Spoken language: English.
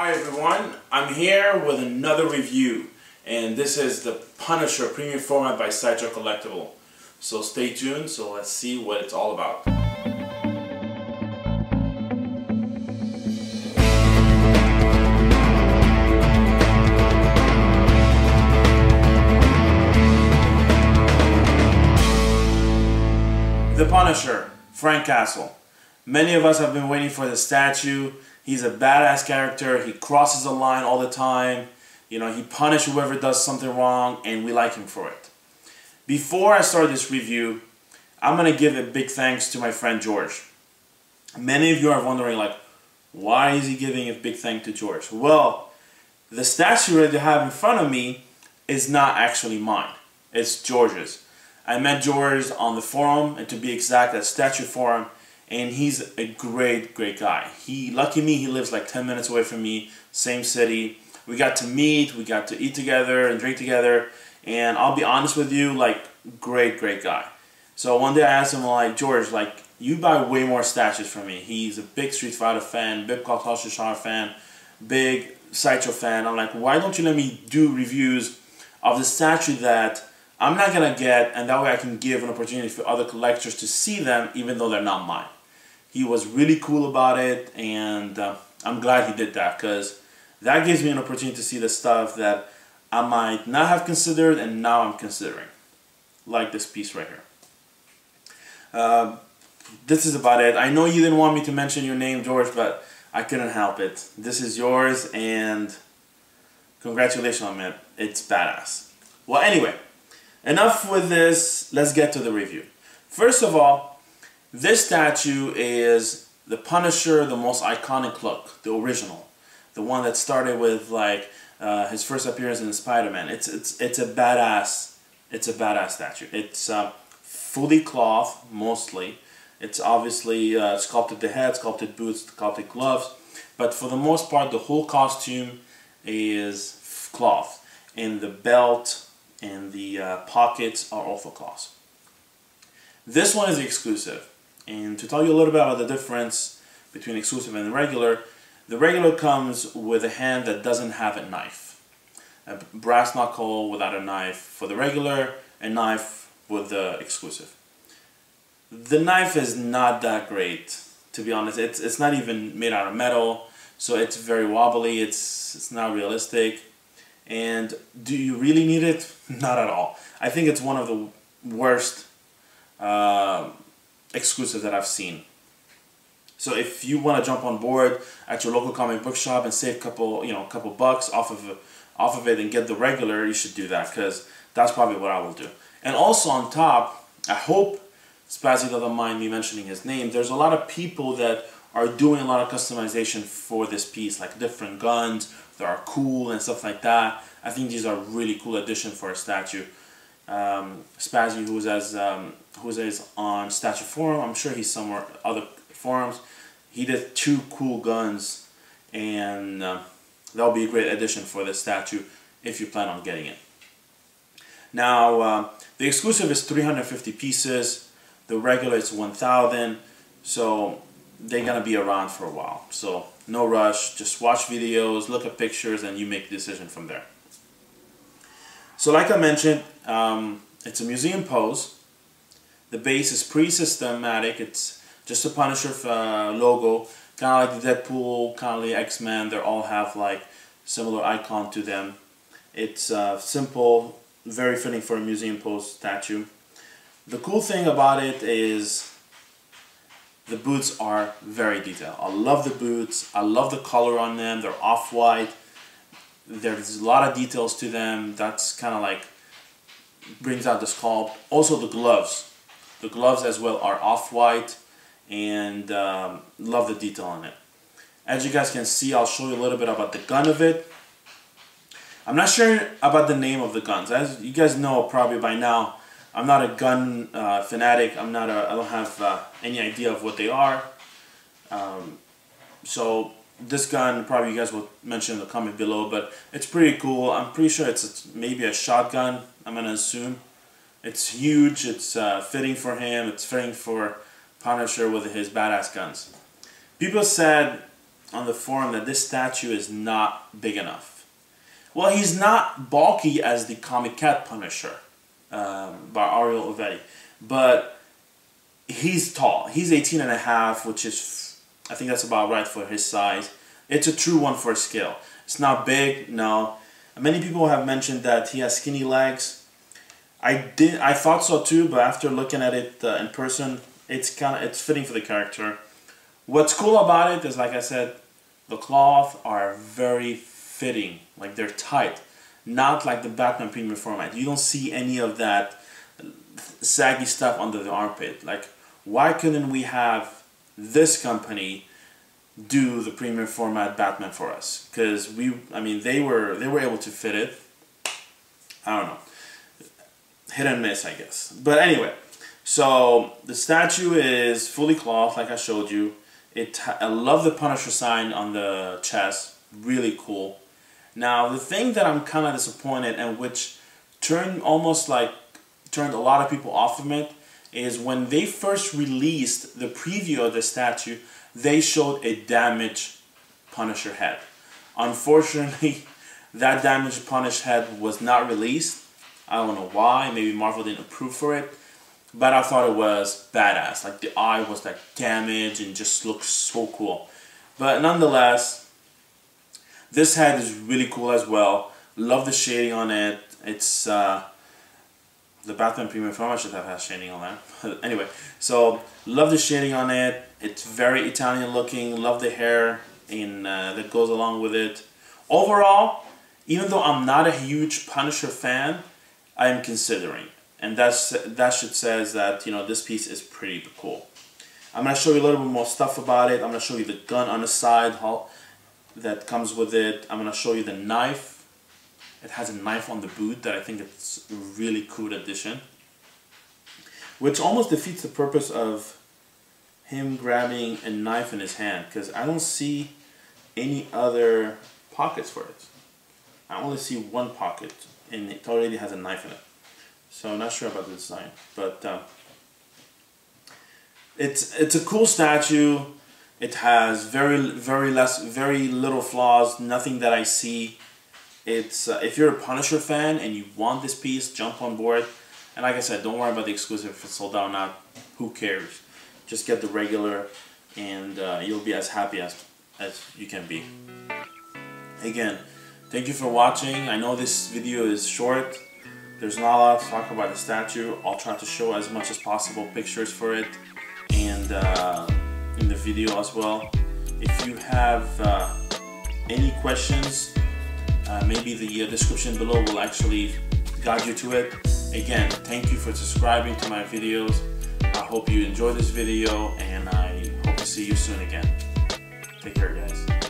Hi everyone, I'm here with another review, and this is the Punisher premium format by Sideshow collectible. So stay tuned, so let's see what it's all about. The Punisher, Frank Castle. Many of us have been waiting for the statue. He's a badass character. He crosses the line all the time. You know, he punishes whoever does something wrong, and we like him for it. Before I start this review, I'm going to give a big thanks to my friend George. Many of you are wondering, like, why is he giving a big thank to George? Well, the statue that you have in front of me is not actually mine. It's George's. I met George on the forum, and to be exact, at Statue Forum, and he's a great guy. Lucky me, he lives like 10 minutes away from me, same city. We got to meet, we got to eat together and drink together, and I'll be honest with you, like, great guy. So one day I asked him, like, George, like, you buy way more statues from me. He's a big Street Fighter fan, big Sideshow fan, big Sideshow fan. I'm like, why don't you let me do reviews of the statue that I'm not gonna get, and that way I can give an opportunity for other collectors to see them even though they're not mine. He was really cool about it, and I'm glad he did that, because that gives me an opportunity to see the stuff that I might not have considered and now I'm considering. Like this piece right here. This is about it. I know you didn't want me to mention your name, George, but I couldn't help it. This is yours, and congratulations on it. It's badass. Well, anyway, enough with this. Let's get to the review. First of all, this statue is the Punisher, the most iconic look, the original, the one that started with like his first appearance in Spider-Man. It's a badass statue. It's fully cloth mostly. It's obviously sculpted the head, sculpted boots, sculpted gloves, but for the most part, the whole costume is cloth, and the belt and the pockets are also cloth. This one is the exclusive. And to tell you a little bit about the difference between exclusive and the regular comes with a hand that doesn't have a knife. A brass knuckle without a knife for the regular, a knife with the exclusive. The knife is not that great, to be honest. It's not even made out of metal, so it's very wobbly, it's not realistic. And do you really need it? Not at all. I think it's one of the worst exclusive that I've seen. So if you want to jump on board at your local comic book shop and save a couple bucks off of it and get the regular, you should do that, because that's probably what I will do. And also on top, I hope Spazzy doesn't mind me mentioning his name. There's a lot of people that are doing a lot of customization for this piece, like different guns that are cool and stuff like that. I think these are really cool addition for a statue. Spazzy, who is on Statue Forum, I'm sure he's somewhere other forums. He did 2 cool guns, and that'll be a great addition for the statue if you plan on getting it. Now, the exclusive is 350 pieces. The regular is 1,000. So they're gonna be around for a while. So no rush. Just watch videos, look at pictures, and you make a decision from there. So like I mentioned, it's a museum pose. The base is pretty systematic. It's just a Punisher logo, kind of like the Deadpool, kind of like X-Men. They all have like similar icon to them. It's simple, very fitting for a museum pose statue. The cool thing about it is the boots are very detailed. I love the boots. I love the color on them. They're off-white. There's a lot of details to them. That's kind of like brings out the sculpt. Also the gloves. The gloves as well are off-white, and love the detail on it. As you guys can see, I'll show you a little bit about the gun of it. I'm not sure about the name of the guns. As you guys know probably by now, I'm not a gun fanatic. I don't have any idea of what they are. So this gun, probably you guys will mention in the comment below, but it's pretty cool. I'm pretty sure it's maybe a shotgun, I'm gonna assume. It's huge, it's fitting for him, it's fitting for Punisher with his badass guns. People said on the forum that this statue is not big enough. Well, he's not bulky as the Comic Cat Punisher by Ariel Ovetti, but he's tall. He's 18 and a half, which is, I think that's about right for his size. It's a true one for scale. It's not big, no. Many people have mentioned that he has skinny legs. I thought so too, but after looking at it in person, it's fitting for the character. What's cool about it is, like I said, the cloth are very fitting, like they're tight, not like the Batman premium format. You don't see any of that saggy stuff under the armpit. Like, why couldn't we have this company do the premium format Batman for us? Because they were able to fit it. I don't know, hit and miss, I guess. But anyway, so the statue is fully cloth, like I showed you. I love the Punisher sign on the chest, really cool. Now the thing that I'm kind of disappointed, and which turned a lot of people off of it, is when they first released the preview of the statue, they showed a damaged Punisher head. Unfortunately, that damaged Punisher head was not released. I don't know why. Maybe Marvel didn't approve for it. But I thought it was badass. Like, the eye was like damaged and just looked so cool. But nonetheless, this head is really cool as well. Love the shading on it. It's the Batman Premium format should have had shading on that. But anyway, so love the shading on it. It's very Italian looking. Love the hair that goes along with it. Overall, even though I'm not a huge Punisher fan, I am considering. And that should says that, you know, this piece is pretty cool. I'm going to show you a little bit more stuff about it. I'm going to show you the gun on the side that comes with it. I'm going to show you the knife. It has a knife on the boot that I think it's a really cool addition, which almost defeats the purpose of him grabbing a knife in his hand, because I don't see any other pockets for it. I only see one pocket, and it already has a knife in it. So I'm not sure about the design, but it's a cool statue. It has very little flaws, nothing that I see. It's if you're a Punisher fan and you want this piece, jump on board. And like I said, don't worry about the exclusive if it's sold out or not. Who cares? Just get the regular, and you'll be as happy as you can be. Again, thank you for watching. I know this video is short. There's not a lot to talk about the statue. I'll try to show as much as possible pictures for it, and in the video as well. If you have any questions, maybe the description below will actually guide you to it. Again, thank you for subscribing to my videos. I hope you enjoyed this video, and I hope to see you soon again. Take care, guys.